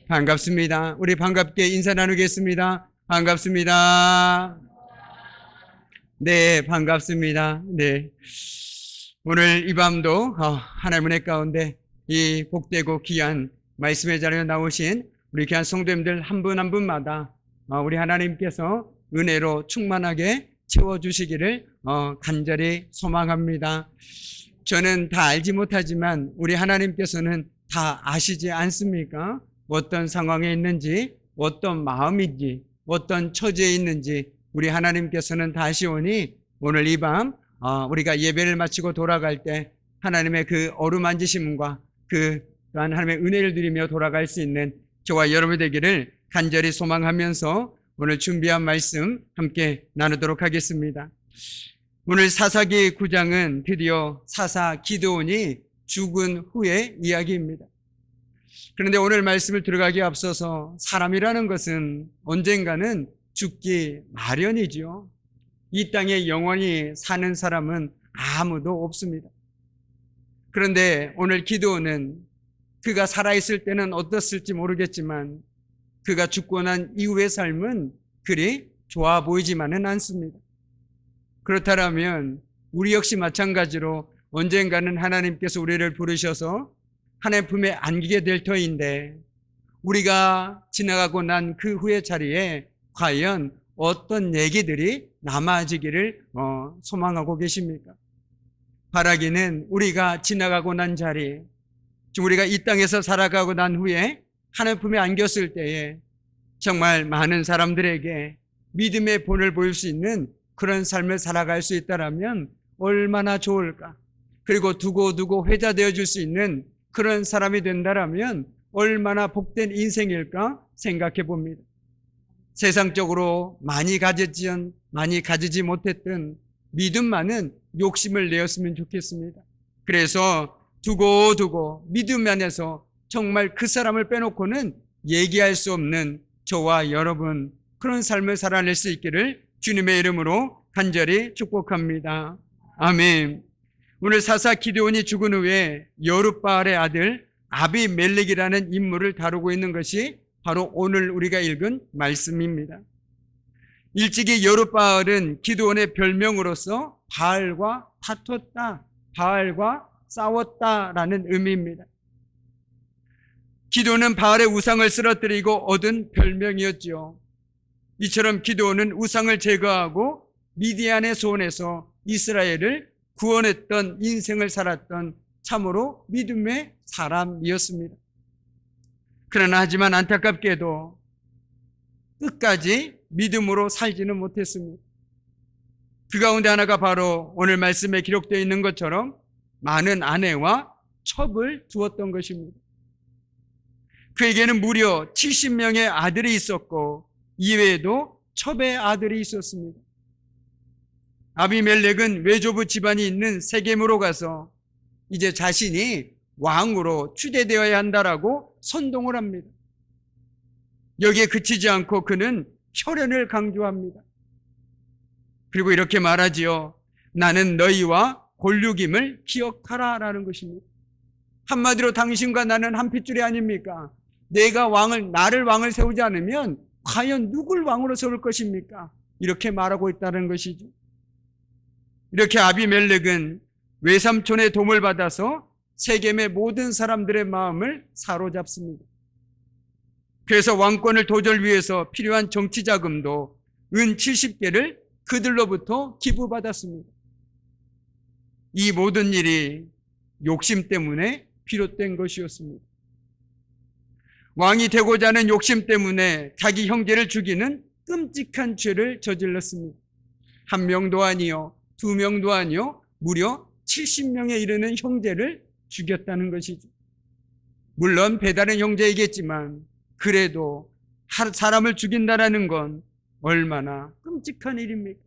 반갑습니다. 우리 반갑게 인사 나누겠습니다. 반갑습니다. 네, 반갑습니다. 네. 오늘 이 밤도 하나님의 은혜 가운데 이 복되고 귀한 말씀의 자리에 나오신 우리 귀한 성도님들 한 분 한 분마다 우리 하나님께서 은혜로 충만하게 채워주시기를 간절히 소망합니다. 저는 다 알지 못하지만 우리 하나님께서는 다 아시지 않습니까? 어떤 상황에 있는지, 어떤 마음인지, 어떤 처지에 있는지 우리 하나님께서는 다 아시오니 오늘 이 밤 우리가 예배를 마치고 돌아갈 때 하나님의 그 어루만지심과 또한 하나님의 은혜를 누리며 돌아갈 수 있는 저와 여러분이 되기를 간절히 소망하면서 오늘 준비한 말씀 함께 나누도록 하겠습니다. 오늘 사사기 9장은 드디어 사사 기드온이 죽은 후의 이야기입니다. 그런데 오늘 말씀을 들어가기에 앞서서 사람이라는 것은 언젠가는 죽기 마련이지요. 이 땅에 영원히 사는 사람은 아무도 없습니다. 그런데 오늘 기드온은 그가 살아있을 때는 어떻을지 모르겠지만 그가 죽고 난 이후의 삶은 그리 좋아 보이지만은 않습니다. 그렇다면 우리 역시 마찬가지로 언젠가는 하나님께서 우리를 부르셔서 하나님 품에 안기게 될 터인데 우리가 지나가고 난 그 후의 자리에 과연 어떤 얘기들이 남아지기를 소망하고 계십니까? 바라기는 우리가 지나가고 난 자리, 우리가 이 땅에서 살아가고 난 후에 하나님 품에 안겼을 때에 정말 많은 사람들에게 믿음의 본을 보일 수 있는 그런 삶을 살아갈 수 있다면 얼마나 좋을까? 그리고 두고두고 회자되어 줄 수 있는 그런 사람이 된다면 얼마나 복된 인생일까 생각해 봅니다. 세상적으로 많이 가지지 못했던 믿음만은 욕심을 내었으면 좋겠습니다. 그래서 두고두고 믿음 안에서 정말 그 사람을 빼놓고는 얘기할 수 없는 저와 여러분 그런 삶을 살아낼 수 있기를 주님의 이름으로 간절히 축복합니다. 아멘. 오늘 사사 기드온이 죽은 후에 여룻바알의 아들 아비멜렉이라는 인물을 다루고 있는 것이 바로 오늘 우리가 읽은 말씀입니다. 일찍이 여룻바알은 기드온의 별명으로서 바알과 다퉜다, 바알과 싸웠다라는 의미입니다. 기드온은 바알의 우상을 쓰러뜨리고 얻은 별명이었지요. 이처럼 기드온은 우상을 제거하고 미디안의 손에서 이스라엘을 구원했던 인생을 살았던 참으로 믿음의 사람이었습니다. 그러나 하지만 안타깝게도 끝까지 믿음으로 살지는 못했습니다. 그 가운데 하나가 바로 오늘 말씀에 기록되어 있는 것처럼 많은 아내와 첩을 두었던 것입니다. 그에게는 무려 70명의 아들이 있었고 이외에도 첩의 아들이 있었습니다. 아비멜렉은 외조부 집안이 있는 세겜으로 가서 이제 자신이 왕으로 추대되어야 한다라고 선동을 합니다. 여기에 그치지 않고 그는 혈연을 강조합니다. 그리고 이렇게 말하지요. 나는 너희와 골육임을 기억하라라는 것입니다. 한마디로 당신과 나는 한 핏줄이 아닙니까? 나를 왕을 세우지 않으면 과연 누굴 왕으로 세울 것입니까? 이렇게 말하고 있다는 것이죠. 이렇게 아비멜렉은 외삼촌의 도움을 받아서 세겜의 모든 사람들의 마음을 사로잡습니다. 그래서 왕권을 도절 위해서 필요한 정치 자금도 은 70개를 그들로부터 기부받았습니다. 이 모든 일이 욕심 때문에 비롯된 것이었습니다. 왕이 되고자 하는 욕심 때문에 자기 형제를 죽이는 끔찍한 죄를 저질렀습니다. 한 명도 아니요, 두 명도 아니요, 무려 70명에 이르는 형제를 죽였다는 것이죠. 물론 배다른 형제이겠지만 그래도 사람을 죽인다라는 건 얼마나 끔찍한 일입니까?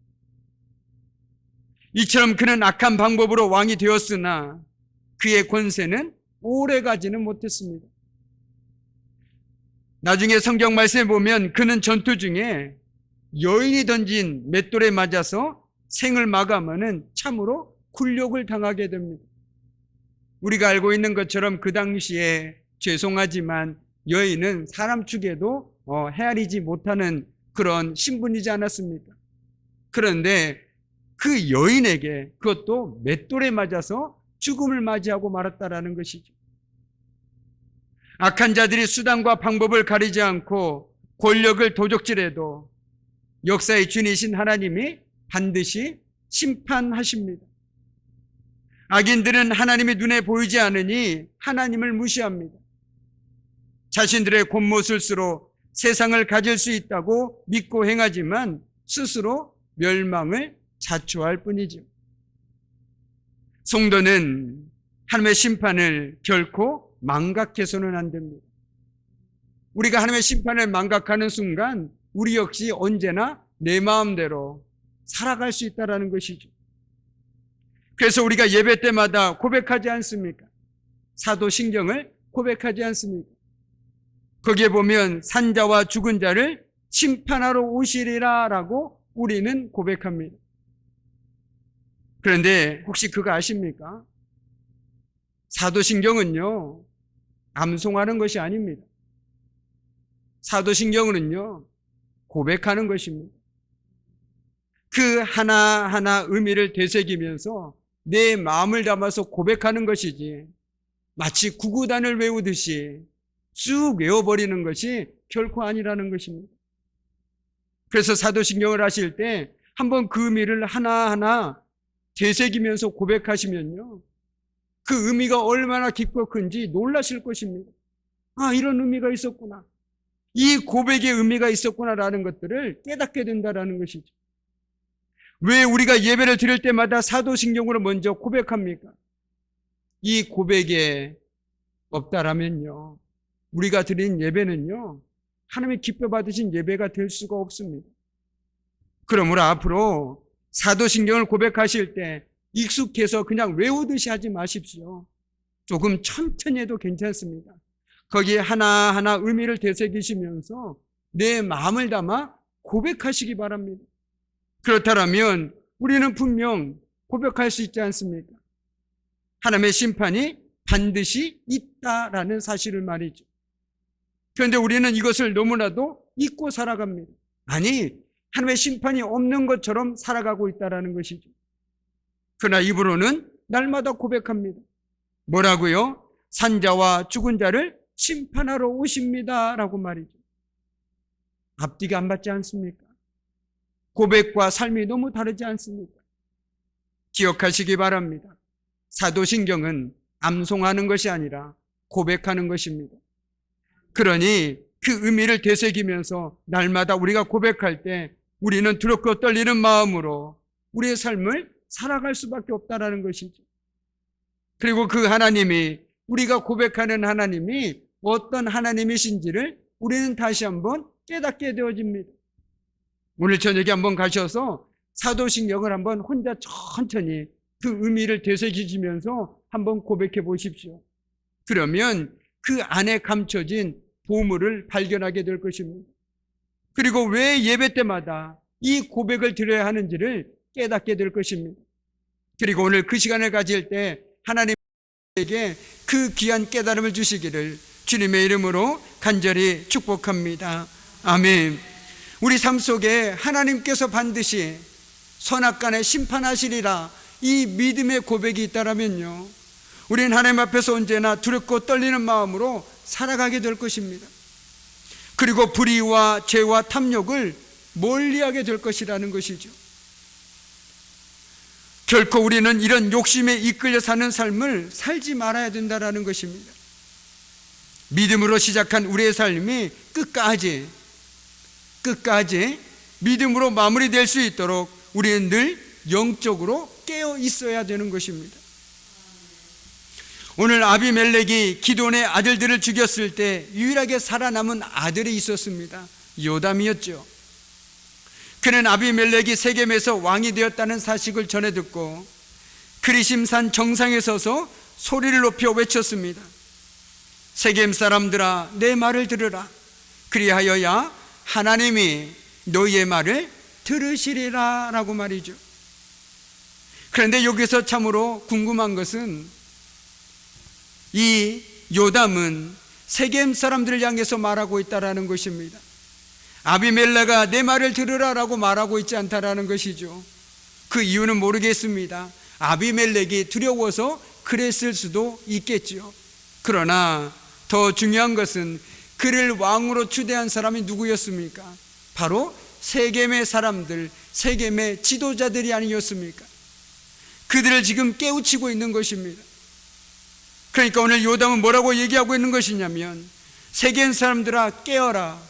이처럼 그는 악한 방법으로 왕이 되었으나 그의 권세는 오래가지는 못했습니다. 나중에 성경 말씀에 보면 그는 전투 중에 여인이 던진 맷돌에 맞아서 생을 마감하는 참으로 굴욕을 당하게 됩니다. 우리가 알고 있는 것처럼 그 당시에 죄송하지만 여인은 사람 축에도 헤아리지 못하는 그런 신분이지 않았습니까? 그런데 그 여인에게 그것도 맷돌에 맞아서 죽음을 맞이하고 말았다라는 것이죠. 악한 자들이 수단과 방법을 가리지 않고 권력을 도적질해도 역사의 주인이신 하나님이 반드시 심판하십니다. 악인들은 하나님의 눈에 보이지 않으니 하나님을 무시합니다. 자신들의 곤모술수로 세상을 가질 수 있다고 믿고 행하지만 스스로 멸망을 자초할 뿐이죠. 성도는 하나님의 심판을 결코 망각해서는 안 됩니다. 우리가 하나님의 심판을 망각하는 순간 우리 역시 언제나 내 마음대로 살아갈 수 있다는 것이죠. 그래서 우리가 예배 때마다 고백하지 않습니까? 사도신경을 고백하지 않습니까? 거기에 보면 산자와 죽은 자를 심판하러 오시리라 라고 우리는 고백합니다. 그런데 혹시 그거 아십니까? 사도신경은요, 암송하는 것이 아닙니다. 사도신경은요, 고백하는 것입니다. 그 하나하나 의미를 되새기면서 내 마음을 담아서 고백하는 것이지, 마치 구구단을 외우듯이 쭉 외워버리는 것이 결코 아니라는 것입니다. 그래서 사도신경을 하실 때 한번 그 의미를 하나하나 되새기면서 고백하시면요, 그 의미가 얼마나 깊고 큰지 놀라실 것입니다. 아, 이런 의미가 있었구나. 이 고백의 의미가 있었구나라는 것들을 깨닫게 된다라는 것이죠. 왜 우리가 예배를 드릴 때마다 사도신경으로 먼저 고백합니까? 이 고백에 없다라면요, 우리가 드린 예배는요, 하나님의 기뻐 받으신 예배가 될 수가 없습니다. 그러므로 앞으로 사도신경을 고백하실 때 익숙해서 그냥 외우듯이 하지 마십시오. 조금 천천히 해도 괜찮습니다. 거기에 하나하나 의미를 되새기시면서 내 마음을 담아 고백하시기 바랍니다. 그렇다면 우리는 분명 고백할 수 있지 않습니까? 하나님의 심판이 반드시 있다라는 사실을 말이죠. 그런데 우리는 이것을 너무나도 잊고 살아갑니다. 아니, 하나님의 심판이 없는 것처럼 살아가고 있다라는 것이죠. 그러나 입으로는 날마다 고백합니다. 뭐라고요? 산자와 죽은 자를 심판하러 오십니다 라고 말이죠. 앞뒤가 안 맞지 않습니까? 고백과 삶이 너무 다르지 않습니까? 기억하시기 바랍니다. 사도신경은 암송하는 것이 아니라 고백하는 것입니다. 그러니 그 의미를 되새기면서 날마다 우리가 고백할 때 우리는 두렵고 떨리는 마음으로 우리의 삶을 살아갈 수밖에 없다는 것이죠. 그리고 그 하나님이, 우리가 고백하는 하나님이 어떤 하나님이신지를 우리는 다시 한번 깨닫게 되어집니다. 오늘 저녁에 한번 가셔서 사도신경을 한번 혼자 천천히 그 의미를 되새기시면서 한번 고백해 보십시오. 그러면 그 안에 감춰진 보물을 발견하게 될 것입니다. 그리고 왜 예배 때마다 이 고백을 드려야 하는지를 깨닫게 될 것입니다. 그리고 오늘 그 시간을 가질 때 하나님에게 그 귀한 깨달음을 주시기를 주님의 이름으로 간절히 축복합니다. 아멘. 우리 삶 속에 하나님께서 반드시 선악간에 심판하시리라, 이 믿음의 고백이 있다라면요, 우리는 하나님 앞에서 언제나 두렵고 떨리는 마음으로 살아가게 될 것입니다. 그리고 불의와 죄와 탐욕을 멀리하게 될 것이라는 것이죠. 결코 우리는 이런 욕심에 이끌려 사는 삶을 살지 말아야 된다는 것입니다. 믿음으로 시작한 우리의 삶이 끝까지 믿음으로 마무리될 수 있도록 우리는 늘 영적으로 깨어 있어야 되는 것입니다. 오늘 아비멜렉이 기드온의 아들들을 죽였을 때 유일하게 살아남은 아들이 있었습니다. 요담이었죠. 그는 아비멜렉이 세겜에서 왕이 되었다는 사실을 전해 듣고 그리심산 정상에 서서 소리를 높여 외쳤습니다. 세겜 사람들아, 내 말을 들으라. 그리하여야 하나님이 너희의 말을 들으시리라 라고 말이죠. 그런데 여기서 참으로 궁금한 것은 이 요담은 세겜 사람들을 향해서 말하고 있다라는 것입니다. 아비멜레가 내 말을 들으라라고 말하고 있지 않다라는 것이죠. 그 이유는 모르겠습니다. 아비멜렉이 두려워서 그랬을 수도 있겠죠. 그러나 더 중요한 것은 그를 왕으로 추대한 사람이 누구였습니까? 바로 세겜의 사람들, 세겜의 지도자들이 아니었습니까? 그들을 지금 깨우치고 있는 것입니다. 그러니까 오늘 요담은 뭐라고 얘기하고 있는 것이냐면, 세겜 사람들아 깨어라,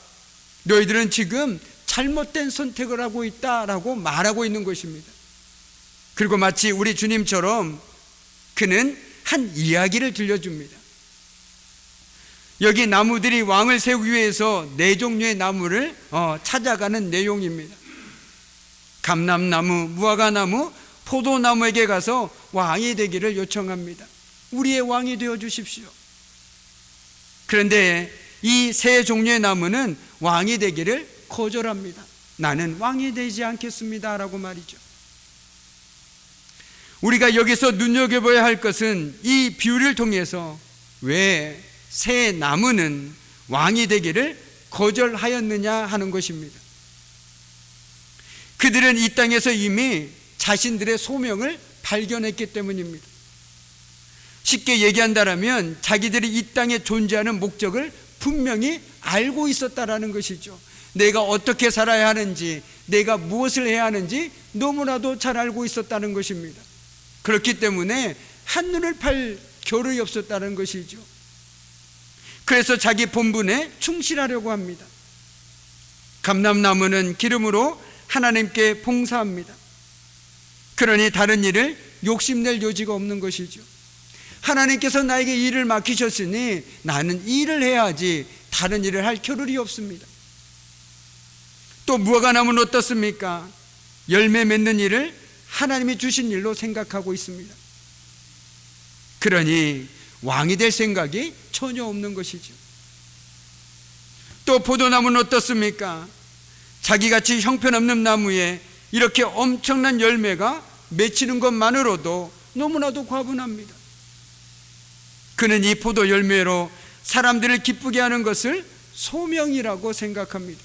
너희들은 지금 잘못된 선택을 하고 있다라고 말하고 있는 것입니다. 그리고 마치 우리 주님처럼 그는 한 이야기를 들려줍니다. 여기 나무들이 왕을 세우기 위해서 4종류의 나무를 찾아가는 내용입니다. 감람나무, 무화과나무, 포도나무에게 가서 왕이 되기를 요청합니다. 우리의 왕이 되어 주십시오. 그런데 이 3종류의 나무는 왕이 되기를 거절합니다. 나는 왕이 되지 않겠습니다 라고 말이죠. 우리가 여기서 눈여겨봐야 할 것은 이 비유를 통해서 왜 새 나무는 왕이 되기를 거절하였느냐 하는 것입니다. 그들은 이 땅에서 이미 자신들의 소명을 발견했기 때문입니다. 쉽게 얘기한다면 자기들이 이 땅에 존재하는 목적을 분명히 알고 있었다라는 것이죠. 내가 어떻게 살아야 하는지, 내가 무엇을 해야 하는지 너무나도 잘 알고 있었다는 것입니다. 그렇기 때문에 한눈을 팔 겨를이 없었다는 것이죠. 그래서 자기 본분에 충실하려고 합니다. 감람나무는 기름으로 하나님께 봉사합니다. 그러니 다른 일을 욕심낼 여지가 없는 것이죠. 하나님께서 나에게 일을 맡기셨으니 나는 일을 해야지 다른 일을 할 겨를이 없습니다. 또 무화과나무는 어떻습니까? 열매 맺는 일을 하나님이 주신 일로 생각하고 있습니다. 그러니 왕이 될 생각이 전혀 없는 것이죠. 또 포도나무는 어떻습니까? 자기같이 형편없는 나무에 이렇게 엄청난 열매가 맺히는 것만으로도 너무나도 과분합니다. 그는 이 포도 열매로 사람들을 기쁘게 하는 것을 소명이라고 생각합니다.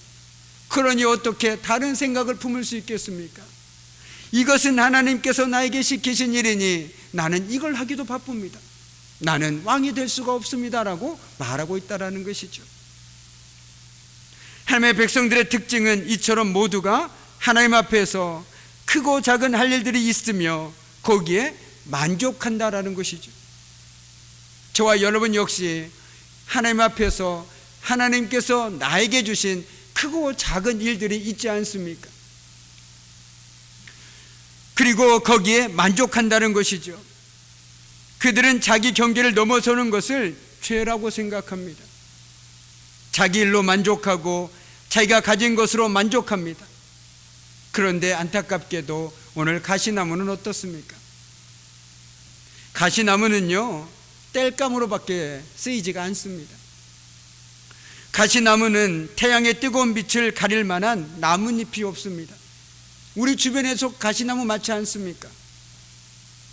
그러니 어떻게 다른 생각을 품을 수 있겠습니까? 이것은 하나님께서 나에게 시키신 일이니 나는 이걸 하기도 바쁩니다. 나는 왕이 될 수가 없습니다라고 말하고 있다는 것이죠. 하나님의 백성들의 특징은 이처럼 모두가 하나님 앞에서 크고 작은 할 일들이 있으며 거기에 만족한다라는 것이죠. 저와 여러분 역시 하나님 앞에서 하나님께서 나에게 주신 크고 작은 일들이 있지 않습니까? 그리고 거기에 만족한다는 것이죠. 그들은 자기 경계를 넘어서는 것을 죄라고 생각합니다. 자기 일로 만족하고 자기가 가진 것으로 만족합니다. 그런데 안타깝게도 오늘 가시나무는 어떻습니까? 가시나무는요, 땔감으로밖에 쓰이지가 않습니다. 가시나무는 태양의 뜨거운 빛을 가릴 만한 나뭇잎이 없습니다. 우리 주변에서 가시나무 많지 않습니까?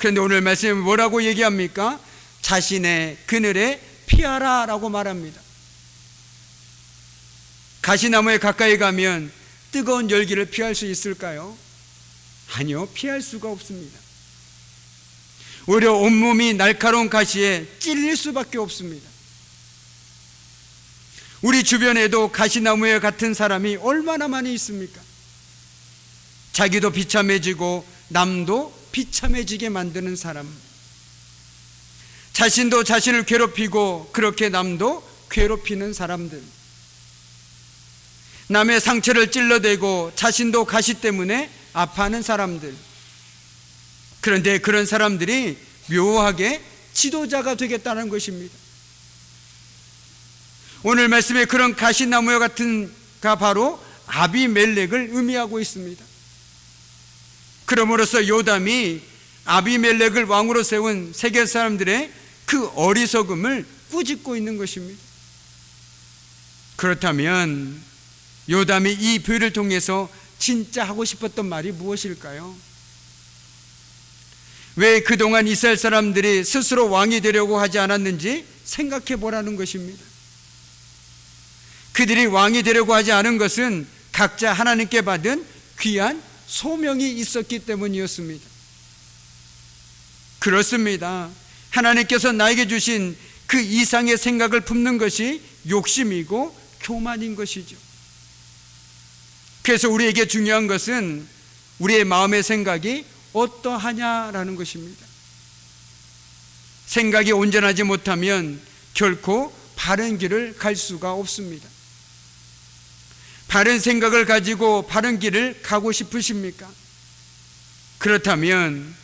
그런데 오늘 말씀에 뭐라고 얘기합니까? 자신의 그늘에 피하라 라고 말합니다. 가시나무에 가까이 가면 뜨거운 열기를 피할 수 있을까요? 아니요, 피할 수가 없습니다. 오히려 온몸이 날카로운 가시에 찔릴 수밖에 없습니다. 우리 주변에도 가시나무에 같은 사람이 얼마나 많이 있습니까? 자기도 비참해지고 남도 비참해지게 만드는 사람, 자신도 자신을 괴롭히고 그렇게 남도 괴롭히는 사람들, 남의 상처를 찔러대고 자신도 가시 때문에 아파하는 사람들. 그런데 그런 사람들이 묘하게 지도자가 되겠다는 것입니다. 오늘 말씀에 그런 가시나무와 같은 가 바로 아비멜렉을 의미하고 있습니다. 그러므로서 요담이 아비멜렉을 왕으로 세운 세계 사람들의 그 어리석음을 꾸짖고 있는 것입니다. 그렇다면 요담이 이 비유를 통해서 진짜 하고 싶었던 말이 무엇일까요? 왜 그동안 이스라엘 사람들이 스스로 왕이 되려고 하지 않았는지 생각해 보라는 것입니다. 그들이 왕이 되려고 하지 않은 것은 각자 하나님께 받은 귀한 소명이 있었기 때문이었습니다. 그렇습니다. 하나님께서 나에게 주신 그 이상의 생각을 품는 것이 욕심이고 교만인 것이죠. 그래서 우리에게 중요한 것은 우리의 마음의 생각이 어떠하냐라는 것입니다. 생각이 온전하지 못하면 결코 바른 길을 갈 수가 없습니다. 바른 생각을 가지고 바른 길을 가고 싶으십니까? 그렇다면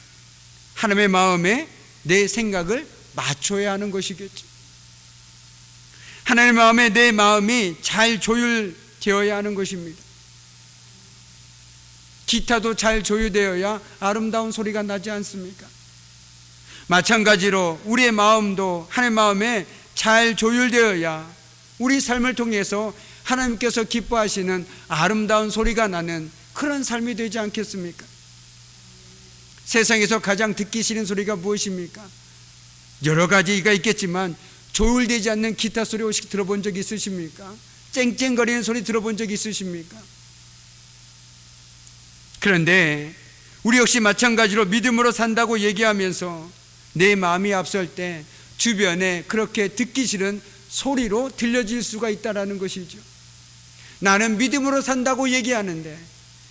하나님의 마음에 내 생각을 맞춰야 하는 것이겠죠. 하나님의 마음에 내 마음이 잘 조율되어야 하는 것입니다. 기타도 잘 조율되어야 아름다운 소리가 나지 않습니까? 마찬가지로 우리의 마음도 하나님의 마음에 잘 조율되어야 우리 삶을 통해서 하나님께서 기뻐하시는 아름다운 소리가 나는 그런 삶이 되지 않겠습니까? 세상에서 가장 듣기 싫은 소리가 무엇입니까? 여러 가지가 있겠지만 조율되지 않는 기타 소리 혹시 들어본 적 있으십니까? 쨍쨍거리는 소리 들어본 적 있으십니까? 그런데 우리 역시 마찬가지로 믿음으로 산다고 얘기하면서 내 마음이 앞설 때 주변에 그렇게 듣기 싫은 소리로 들려질 수가 있다는 것이죠. 나는 믿음으로 산다고 얘기하는데,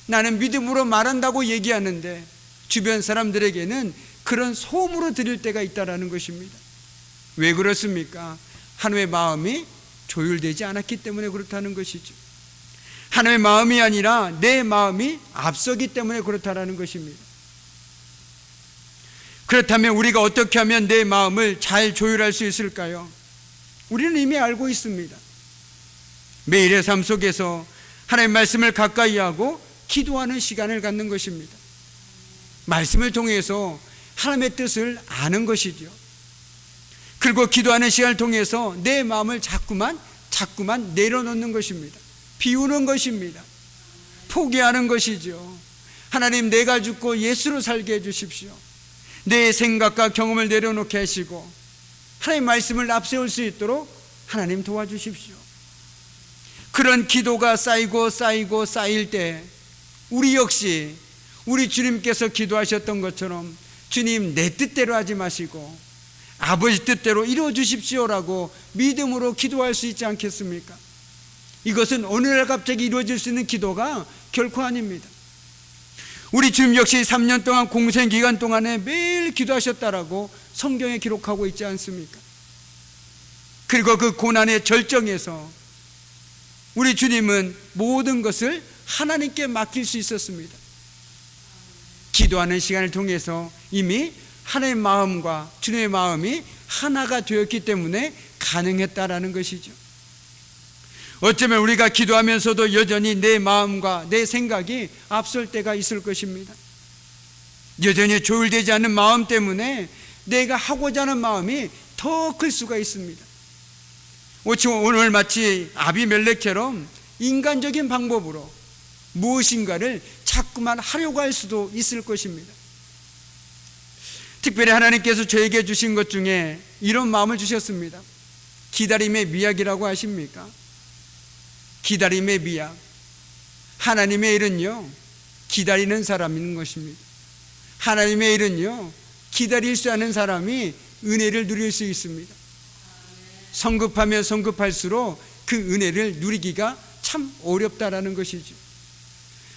나는 믿음으로 말한다고 얘기하는데 주변 사람들에게는 그런 소음으로 들릴 때가 있다는 것입니다. 왜 그렇습니까? 하나님의 마음이 조율되지 않았기 때문에 그렇다는 것이죠. 하나님의 마음이 아니라 내 마음이 앞서기 때문에 그렇다는 것입니다. 그렇다면 우리가 어떻게 하면 내 마음을 잘 조율할 수 있을까요? 우리는 이미 알고 있습니다. 매일의 삶 속에서 하나님의 말씀을 가까이 하고 기도하는 시간을 갖는 것입니다. 말씀을 통해서 하나님의 뜻을 아는 것이죠. 그리고 기도하는 시간을 통해서 내 마음을 자꾸만 내려놓는 것입니다. 비우는 것입니다. 포기하는 것이죠. 하나님, 내가 죽고 예수로 살게 해주십시오. 내 생각과 경험을 내려놓게 하시고 하나님의 말씀을 앞세울 수 있도록 하나님 도와주십시오. 그런 기도가 쌓이고 쌓일 때 우리 역시 우리 주님께서 기도하셨던 것처럼 주님, 내 뜻대로 하지 마시고 아버지 뜻대로 이루어 주십시오라고 믿음으로 기도할 수 있지 않겠습니까? 이것은 어느 날 갑자기 이루어질 수 있는 기도가 결코 아닙니다. 우리 주님 역시 3년 동안 공생 기간 동안에 매일 기도하셨다라고 성경에 기록하고 있지 않습니까? 그리고 그 고난의 절정에서 우리 주님은 모든 것을 하나님께 맡길 수 있었습니다. 기도하는 시간을 통해서 이미 하나님의 마음과 주님의 마음이 하나가 되었기 때문에 가능했다라는 것이죠. 어쩌면 우리가 기도하면서도 여전히 내 마음과 내 생각이 앞설 때가 있을 것입니다. 여전히 조율되지 않는 마음 때문에 내가 하고자 하는 마음이 더 클 수가 있습니다. 오늘 마치 아비멜렉처럼 인간적인 방법으로 무엇인가를 자꾸만 하려고 할 수도 있을 것입니다. 특별히 하나님께서 저에게 주신 것 중에 이런 마음을 주셨습니다. 기다림의 미학이라고 아십니까? 기다림의 미학. 하나님의 일은요, 기다리는 사람인 것입니다. 하나님의 일은요, 기다릴 수 않는 사람이 은혜를 누릴 수 있습니다. 성급하면 성급할수록 그 은혜를 누리기가 참 어렵다라는 것이죠.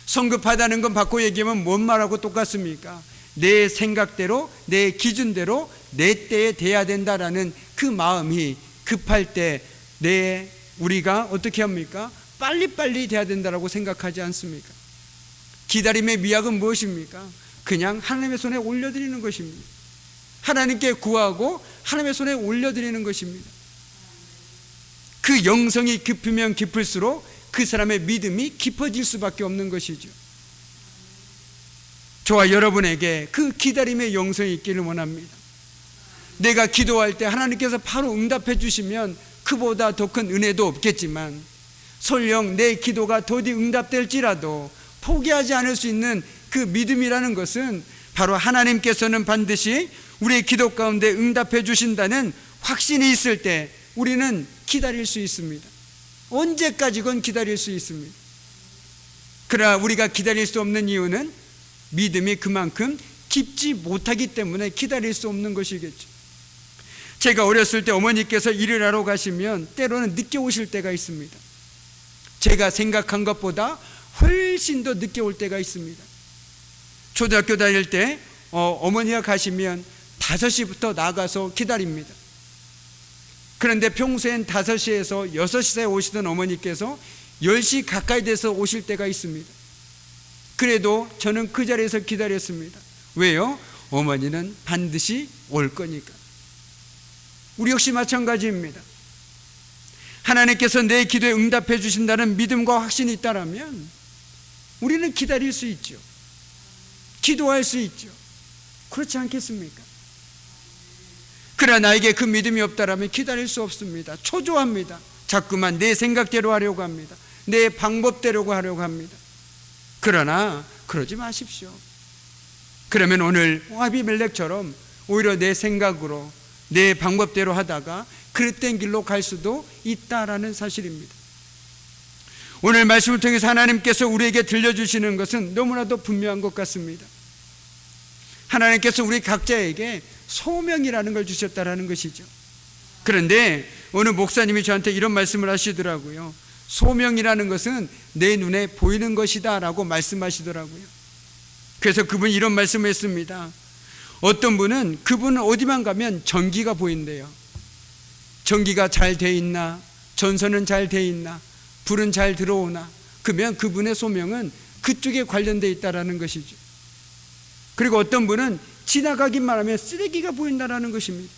성급하다는 건 바꿔 얘기하면 뭔 말하고 똑같습니까? 내 생각대로, 내 기준대로 내 때에 돼야 된다라는 그 마음이 급할 때 우리가 어떻게 합니까? 빨리빨리 돼야 된다라고 생각하지 않습니까? 기다림의 미학은 무엇입니까? 그냥 하나님의 손에 올려드리는 것입니다. 하나님께 구하고 하나님의 손에 올려드리는 것입니다. 그 영성이 깊으면 깊을수록 그 사람의 믿음이 깊어질 수밖에 없는 것이죠. 저와 여러분에게 그 기다림의 영성이 있기를 원합니다. 내가 기도할 때 하나님께서 바로 응답해 주시면 그보다 더 큰 은혜도 없겠지만, 설령 내 기도가 더디 응답될지라도 포기하지 않을 수 있는 그 믿음이라는 것은 바로 하나님께서는 반드시 우리의 기도 가운데 응답해 주신다는 확신이 있을 때 우리는 기다릴 수 있습니다. 언제까지건 기다릴 수 있습니다. 그러나 우리가 기다릴 수 없는 이유는 믿음이 그만큼 깊지 못하기 때문에 기다릴 수 없는 것이겠죠. 제가 어렸을 때 어머니께서 일을 하러 가시면 때로는 늦게 오실 때가 있습니다. 제가 생각한 것보다 훨씬 더 늦게 올 때가 있습니다. 초등학교 다닐 때 어머니가 가시면 5시부터 나가서 기다립니다. 그런데 평소엔 5시에서 6시에 오시던 어머니께서 10시 가까이 돼서 오실 때가 있습니다. 그래도 저는 그 자리에서 기다렸습니다. 왜요? 어머니는 반드시 올 거니까. 우리 역시 마찬가지입니다. 하나님께서 내 기도에 응답해 주신다는 믿음과 확신이 있다면 우리는 기다릴 수 있죠. 기도할 수 있죠. 그렇지 않겠습니까? 그러나 나에게 그 믿음이 없다면 기다릴 수 없습니다. 초조합니다. 자꾸만 내 생각대로 하려고 합니다. 내 방법대로 하려고 합니다. 그러나 그러지 마십시오. 그러면 오늘 아비멜렉처럼 오히려 내 생각으로 내 방법대로 하다가 그릇된 길로 갈 수도 있다라는 사실입니다. 오늘 말씀을 통해서 하나님께서 우리에게 들려주시는 것은 너무나도 분명한 것 같습니다. 하나님께서 우리 각자에게 소명이라는 걸 주셨다라는 것이죠. 그런데 오늘 목사님이 저한테 이런 말씀을 하시더라고요. 소명이라는 것은 내 눈에 보이는 것이다 라고 말씀하시더라고요. 그래서 그분이 이런 말씀을 했습니다. 어떤 분은 그분은 어디만 가면 전기가 보인대요. 전기가 잘 돼 있나, 전선은 잘 돼 있나, 불은 잘 들어오나, 그러면 그분의 소명은 그쪽에 관련되어 있다는 것이죠. 그리고 어떤 분은 지나가기만 하면 쓰레기가 보인다는 것입니다.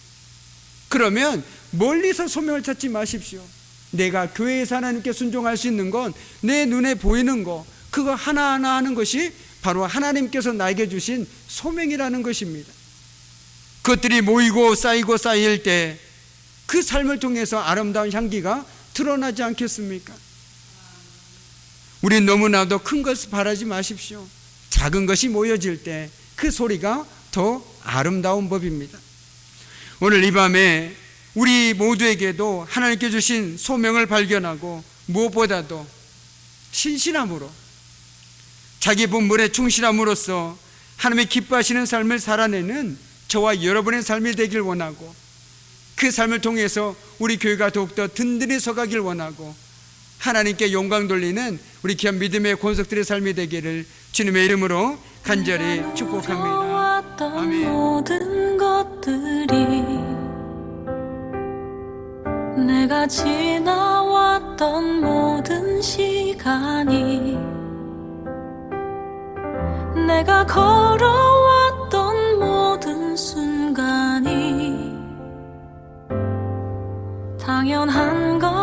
그러면 멀리서 소명을 찾지 마십시오. 내가 교회에서 하나님께 순종할 수 있는 건 내 눈에 보이는 거, 그거 하나하나 하는 것이 바로 하나님께서 나에게 주신 소명이라는 것입니다. 그것들이 모이고 쌓일 때 그 삶을 통해서 아름다운 향기가 드러나지 않겠습니까? 우린 너무나도 큰 것을 바라지 마십시오. 작은 것이 모여질 때 그 소리가 더 아름다운 법입니다. 오늘 이 밤에 우리 모두에게도 하나님께 주신 소명을 발견하고 무엇보다도 신실함으로 자기 본분에 충실함으로써 하나님의 기뻐하시는 삶을 살아내는 저와 여러분의 삶이 되길 원하고, 그 삶을 통해서 우리 교회가 더욱더 든든히 서가길 원하고, 하나님께 영광 돌리는 우리 귀한 믿음의 권속들의 삶이 되기를 주님의 이름으로 간절히 축복합니다. 아멘. 모든 것들이 내가 지나왔던 모든 시간이 내가 걸어왔던 모든 순간이 당연한 것